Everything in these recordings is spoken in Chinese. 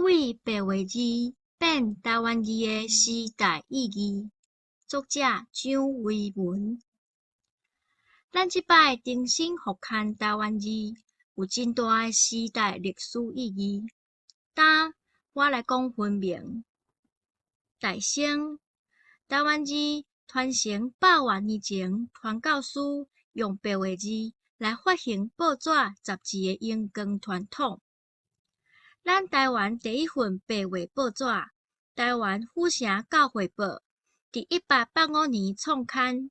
为白话字变台湾字的时代意义。作者蒋维文。咱即摆重新复看台湾字，有真大诶时代历史意义。呾我来讲分明。大先，台湾字传承100万年前，传教士用白话字来发行报纸、杂志诶阳光传统。咱台湾第一份白话报纸《台湾府城教会报》，伫1885年创刊，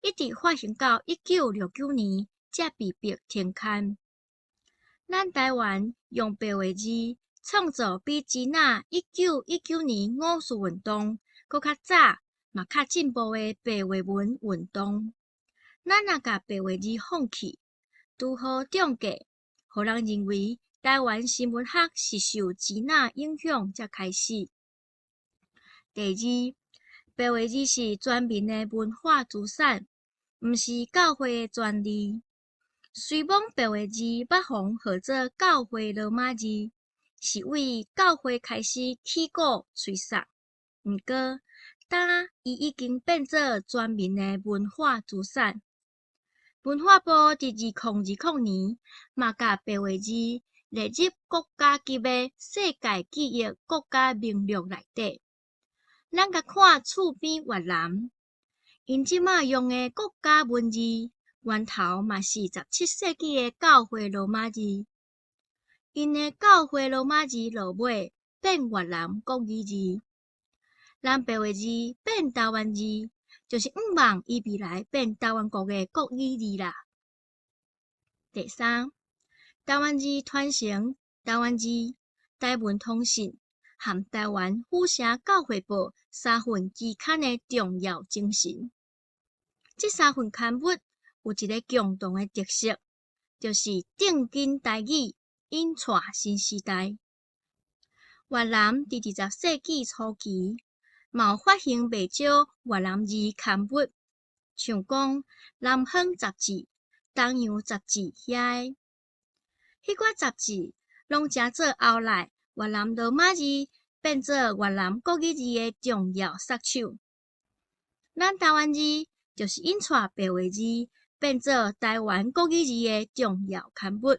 一直发行到1969年才被迫停刊。咱台湾用白话字创造比真仔1919年五四运动搁较早，嘛较进步诶白话文运动。咱若甲白话字放弃，拄好中价，互人认为台湾新闻学是受真仔影响才开始。第二，白话字是全民的文化资产，毋是教会的专利。虽讲白话字捌封号做教会罗马字，是为教会开始起鼓吹送，毋过，呾伊已经变做全民的文化资产。文化部伫2020年，嘛甲白话字列入国家级的世界记忆国家名录内底。咱甲看厝边越南，因即马用的国家文字，源头嘛是17世纪的教会罗马字。因的教会罗马字落尾变越南国语字，咱白话字变台湾字，就是毋望伊未来变台湾国的国语字啦。第三，台湾字传承台湾字、台文通信和台湾府城教会报3份期刊的重要精神。这3份刊物有一个共同的特色，就是正经台语，引带新时代。越南伫20世纪初期，嘛有发行袂少越南字刊物，像讲《南方杂志》、《东洋杂志》遐个。迄寡杂志拢诚做后来越南罗马字变做越南国语字的重要杀手。咱台湾字就是引带白话字变做台湾国语字的重要刊物。